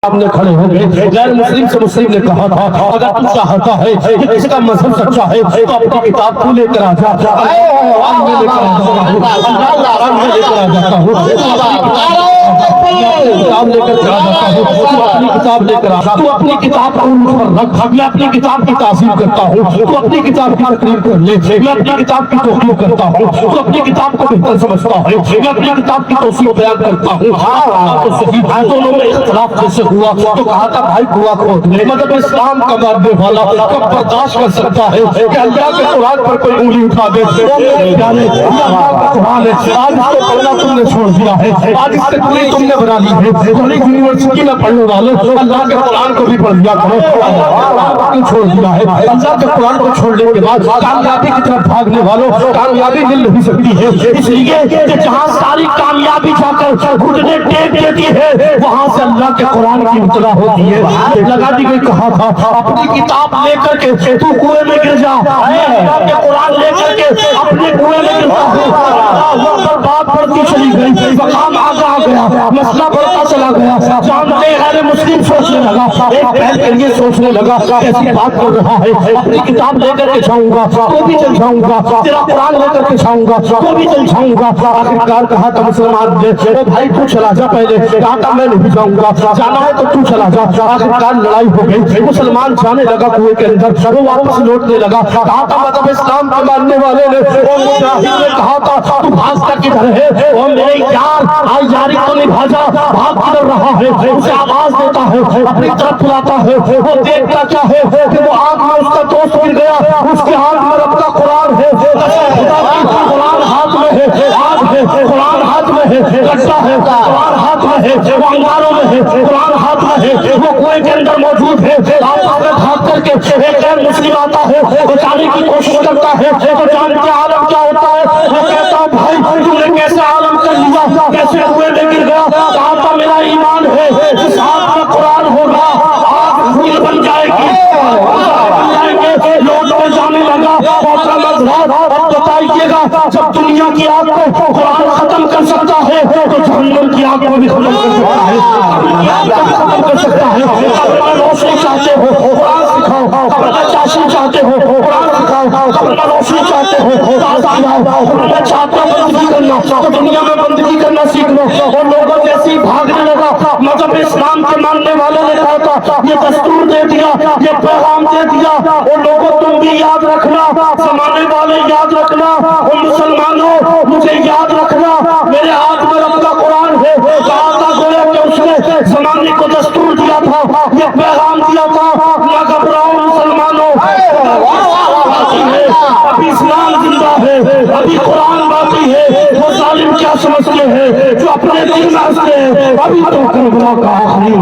सामने खड़े हो गए। गैर मुस्लिम से मुस्लिम ने कहा था अगर तू चाहता है कि किसी का मजहब सच्चा है तो अपनी किताब तू लेकर आ जा। मैं लेकर आ जाता हूँ, मैं लेकर आ जाता हूँ, किताब लेकर आ जाता हूँ, तू अपनी किताब लेकर आ, तू अपनी किताब को मुझ पर रख, मैं अपनी किताब की तासीर करता हूँ, तू अपनी किताब की तकरीर कर ले, मैं अपनी किताब की तौकीर करता हूँ, तू अपनी किताब को बेहतर समझता है, मैं अपनी किताब की तौसीह बयान करता हूँ। तो सही दोनों में इख्तिलाफ कैसे हुआ? तो कहा था भाई हुआ खोद ले, मतलब इस्लाम का मानने वाला कब बर्दाश्त कर सकता है कि अल्लाह के कुरान पर कोई उंगली उठा दे? अल्लाह का कुरान है, आज इसको पढ़ना तुमने छोड़ दिया है, आज इससे पूरी तुमने बना ली है। थोड़ी यूनिवर्सिटी में पढ़ने वालों अल्लाह के कुरान को भी पढ़ लिया करो, छोड़ दिया है। अल्लाह के कुरान को छोड़ने के बाद कामयाबी की तरफ भागने वालों कामयाबी मिल नहीं सकती है, इसलिए कि जहाँ सारी कामयाबी जाकर घुटने टेक देती है वहां से अल्लाह के कुरान की इब्तिला होती है। लगा दी गई, कहा था अपनी किताब लेकर के तू कुएं में गिर जा, अल्लाह के कुरान लेकर के अपने कुएं में गिर जा। बात बढ़ती चली गई, मकाम आगे आ गया, मसला बढ़ता चला गया। जानते गैर मुस्लिम सोचने लगा, एक पहल के लिए सोचने लगा ऐसी बात कर रहा है, अपनी किताब लेकर के जाऊंगा तो भी चल जाऊंगा, तेरा कुरान लेकर के जाऊंगा तो भी चल जाऊंगा। आखिरकार कहा था मुसलमान ने भाई तू चला जा, पहले कहा था मैं नहीं जाऊंगा, जाना है तो तू चला जा। आखिरकार लड़ाई हो गई, मुसलमान जाने लगा कुएं के अंदर, वो वापस लौटने लगा। कहा था मतलब इस्लाम के मानने वाले ने कहा था तू भागता किधर है? वो मेरे यार आज यारी को नहीं भाजा, भाग किधर रहा है? उसे आवाज देता है, अपनी तरफ बुलाता है, वो देखता क्या है कि वो आग में उसका दोस्त गिर गया, उसके हाथ में रब का कुरान है, कुरान हाथ में है, आग है, कुरान हाथ में है, कट्टा है, कुरान हाथ में है, वो अंगारों में है, कुरान हाथ में है, वो कुएं के अंदर मौजूद है। भाग करके एक गैर मुस्लिम आता है, बचाने की कोशिश करता है, तो जानते आलम क्या होता है? वो कहता भाई तुमने कैसे आलम कर लिया, कैसे कुएं में गिर गया? कहा था मेरा ईमान है, इस हाथ में कुरान होगा, आग फूल बन जाएगी, लौट में जाने लगा। अब बताइएगा जब दुनिया की आग को कुरान खत्म कर सकता है तो जहन्नम की आग को भी खत्म कर सकता है। अपना रोशनी चाहते हो कुरान सिखाओ, अपना चाशनी चाहते हो कुरान सिखाओ, अपना रोशनी चाहते हो अपना चाहते हो बंदगी करना तो दुनिया में बंदगी करना सीख लो। और लोगों जैसे भागने लगा, मतलब इस्लाम के मानने वालों ने कहा था ये दस्तूर दे दिया, ये पैगाम दे दिया। और लोगों तुम भी याद रखना, जमाने वाले याद रखना, और मुसलमानों मुझे याद रखना, मेरे हाथ में रब का कुरान है। कहा था गोया कि उसने जमाने को दस्तूर दिया था, ये पैगाम दिया था, ना घबराओ मुसलमानों, अभी इस्लाम जिंदा है, अभी कुरान बाकी है। वो जालिम क्या समझते हैं जो अपने दिल में हंसते हैं, अभी तो करबला का आखिरी